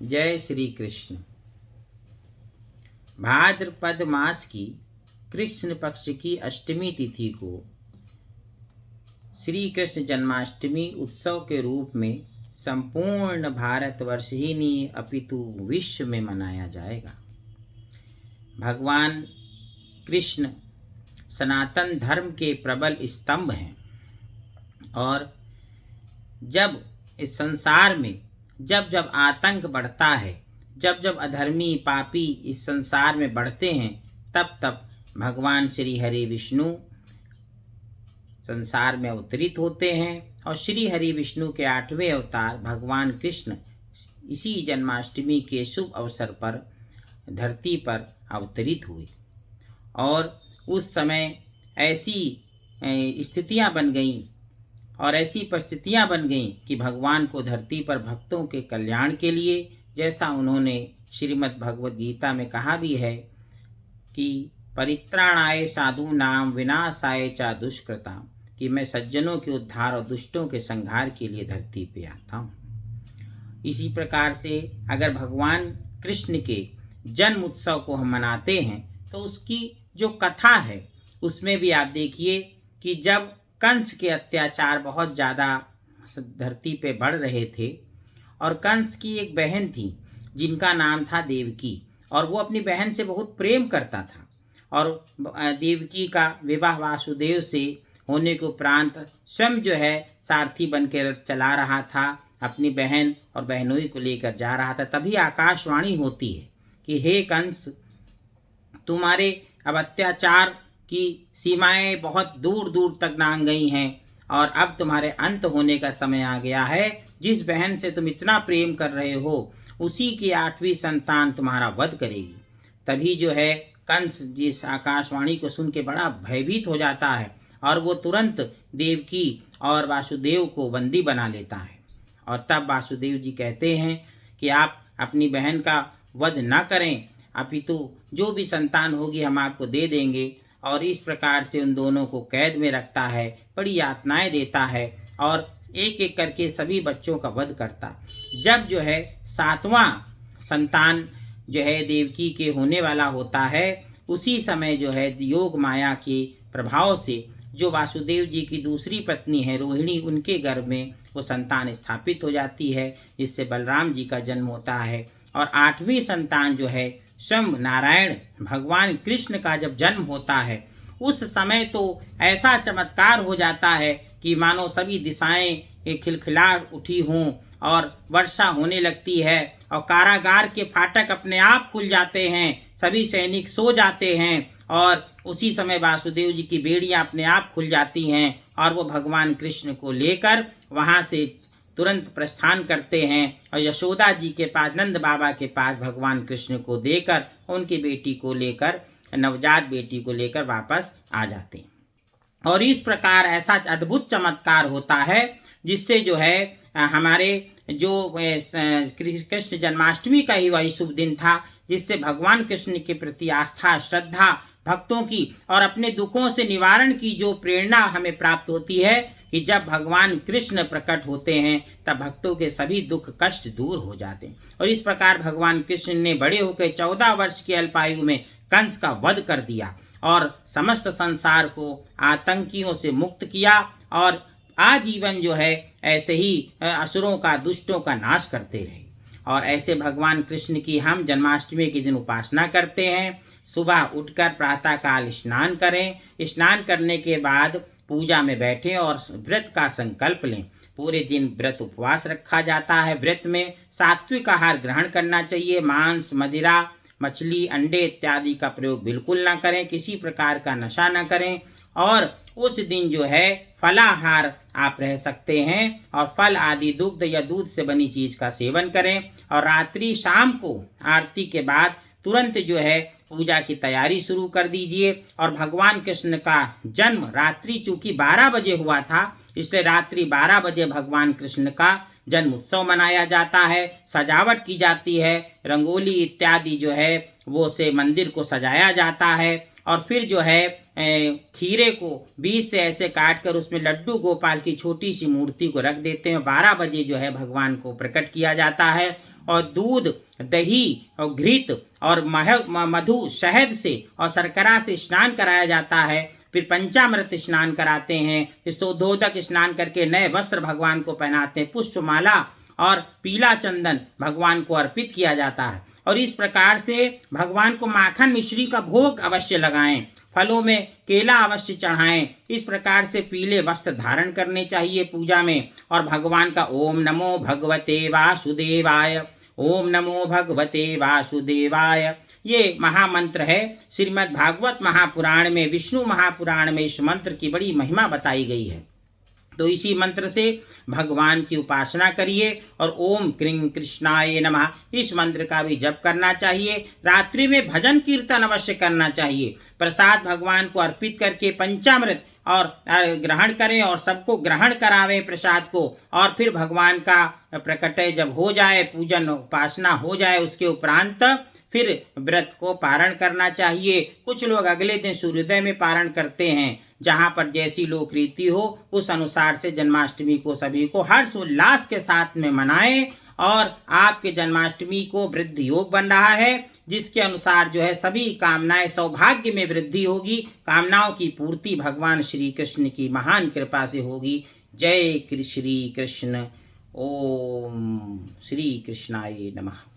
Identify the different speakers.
Speaker 1: जय श्री कृष्ण। भाद्रपद मास की कृष्ण पक्ष की अष्टमी तिथि को श्री कृष्ण जन्माष्टमी उत्सव के रूप में संपूर्ण भारतवर्ष ही नहीं अपितु विश्व में मनाया जाएगा। भगवान कृष्ण सनातन धर्म के प्रबल स्तंभ हैं और जब इस संसार में जब जब आतंक बढ़ता है, जब जब अधर्मी पापी इस संसार में बढ़ते हैं, तब तब भगवान श्री हरि विष्णु संसार में अवतरित होते हैं और श्री हरि विष्णु के 8वें अवतार भगवान कृष्ण इसी जन्माष्टमी के शुभ अवसर पर धरती पर अवतरित हुए। और उस समय ऐसी स्थितियां बन गईं और ऐसी परिस्थितियां बन गईं कि भगवान को धरती पर भक्तों के कल्याण के लिए, जैसा उन्होंने श्रीमद् भगवद गीता में कहा भी है कि परित्राणाय साधूनां विनाशाय च दुष्कृतां, कि मैं सज्जनों के उद्धार और दुष्टों के संहार के लिए धरती पे आता हूँ। इसी प्रकार से अगर भगवान कृष्ण के जन्म उत्सव को हम मनाते हैं तो उसकी जो कथा है उसमें भी आप देखिए कि जब कंस के अत्याचार बहुत ज़्यादा धरती पे बढ़ रहे थे और कंस की एक बहन थी जिनका नाम था देवकी, और वो अपनी बहन से बहुत प्रेम करता था और देवकी का विवाह वासुदेव से होने के उपरांत स्वयं जो है सारथी बन के रथ चला रहा था, अपनी बहन और बहनोई को लेकर जा रहा था। तभी आकाशवाणी होती है कि हे कंस, तुम्हारे अब अत्याचार की सीमाएं बहुत दूर दूर तक नांग गई हैं और अब तुम्हारे अंत होने का समय आ गया है। जिस बहन से तुम इतना प्रेम कर रहे हो उसी की 8वीं संतान तुम्हारा वध करेगी। तभी जो है कंस जिस आकाशवाणी को सुन के बड़ा भयभीत हो जाता है और वो तुरंत देवकी और वासुदेव को बंदी बना लेता है। और तब वासुदेव जी कहते हैं कि आप अपनी बहन का वध न करें, अपितु जो भी संतान होगी हम आपको दे देंगे। और इस प्रकार से उन दोनों को कैद में रखता है, बड़ी यातनाएं देता है और एक एक करके सभी बच्चों का वध करता। जब जो है 7वां संतान जो है देवकी के होने वाला होता है, उसी समय जो है योग माया के प्रभाव से जो वासुदेव जी की दूसरी पत्नी है रोहिणी, उनके गर्भ में वो संतान स्थापित हो जाती है, जिससे बलराम जी का जन्म होता है। और 8वीं संतान जो है स्वयं नारायण भगवान कृष्ण का जब जन्म होता है, उस समय तो ऐसा चमत्कार हो जाता है कि मानो सभी दिशाएं खिलखिला उठी हों और वर्षा होने लगती है और कारागार के फाटक अपने आप खुल जाते हैं, सभी सैनिक सो जाते हैं और उसी समय वासुदेव जी की बेड़ियां अपने आप खुल जाती हैं और वो भगवान कृष्ण को लेकर वहाँ से तुरंत प्रस्थान करते हैं और यशोदा जी के पास, नंद बाबा के पास भगवान कृष्ण को देकर उनकी बेटी को लेकर, नवजात बेटी को लेकर वापस आ जाते हैं। और इस प्रकार ऐसा अद्भुत चमत्कार होता है जिससे जो है हमारे जो कृष्ण जन्माष्टमी का ही वही शुभ दिन था, जिससे भगवान कृष्ण के प्रति आस्था, श्रद्धा भक्तों की और अपने दुखों से निवारण की जो प्रेरणा हमें प्राप्त होती है कि जब भगवान कृष्ण प्रकट होते हैं तब भक्तों के सभी दुख कष्ट दूर हो जाते हैं। और इस प्रकार भगवान कृष्ण ने बड़े होकर 14 वर्ष की अल्पायु में कंस का वध कर दिया और समस्त संसार को आतंकियों से मुक्त किया और आजीवन जो है ऐसे ही असुरों का, दुष्टों का नाश करते रहे। और ऐसे भगवान कृष्ण की हम जन्माष्टमी के दिन उपासना करते हैं। सुबह उठकर प्रातः काल स्नान करें, स्नान करने के बाद पूजा में बैठें और व्रत का संकल्प लें। पूरे दिन व्रत उपवास रखा जाता है। व्रत में सात्विक आहार ग्रहण करना चाहिए। मांस, मदिरा, मछली, अंडे इत्यादि का प्रयोग बिल्कुल ना करें। किसी प्रकार का नशा ना करें और उस दिन जो है फलाहार आप रह सकते हैं और फल आदि, दुग्ध या दूध से बनी चीज का सेवन करें। और रात्रि शाम को आरती के बाद तुरंत जो है पूजा की तैयारी शुरू कर दीजिए। और भगवान कृष्ण का जन्म रात्रि चूंकि 12 बजे हुआ था, इसलिए रात्रि 12 बजे भगवान कृष्ण का जन्म उत्सव मनाया जाता है। सजावट की जाती है, रंगोली इत्यादि जो है वो से मंदिर को सजाया जाता है और फिर जो है खीरे को बीच से ऐसे काट कर उसमें लड्डू गोपाल की छोटी सी मूर्ति को रख देते हैं। 12 बजे जो है भगवान को प्रकट किया जाता है और दूध, दही और घृत और मधु, शहद से और शर्करा से स्नान कराया जाता है। फिर पंचामृत स्नान कराते हैं, शोधोदक स्नान करके नए वस्त्र भगवान को पहनाते हैं, पुष्पमाला और पीला चंदन भगवान को अर्पित किया जाता है। और इस प्रकार से भगवान को माखन मिश्री का भोग अवश्य लगाएं, फलों में केला अवश्य चढ़ाएं। इस प्रकार से पीले वस्त्र धारण करने चाहिए पूजा में। और भगवान का ओम नमो भगवते वासुदेवाय, ओम नमो भगवते वासुदेवाय, ये महामंत्र है। श्रीमद् भागवत महापुराण में, विष्णु महापुराण में इस मंत्र की बड़ी महिमा बताई गई है। तो इसी मंत्र से भगवान की उपासना करिए और ओम क्रीं कृष्णाय नमः इस मंत्र का भी जप करना चाहिए। रात्रि में भजन कीर्तन अवश्य करना चाहिए। प्रसाद भगवान को अर्पित करके पंचामृत और ग्रहण करें और सबको ग्रहण करावें प्रसाद को। और फिर भगवान का प्रकटय जब हो जाए, पूजन उपासना हो जाए, उसके उपरांत फिर व्रत को पारण करना चाहिए। कुछ लोग अगले दिन सूर्योदय में पारण करते हैं। जहाँ पर जैसी लोक रीति हो उस अनुसार से जन्माष्टमी को सभी को हर्ष उल्लास के साथ में मनाएं। और आपके जन्माष्टमी को वृद्धि योग बन रहा है, जिसके अनुसार जो है सभी कामनाएं, सौभाग्य में वृद्धि होगी, कामनाओं की पूर्ति भगवान श्री कृष्ण की महान कृपा से होगी। जय श्री कृष्ण। ओम श्री कृष्णाय नमः।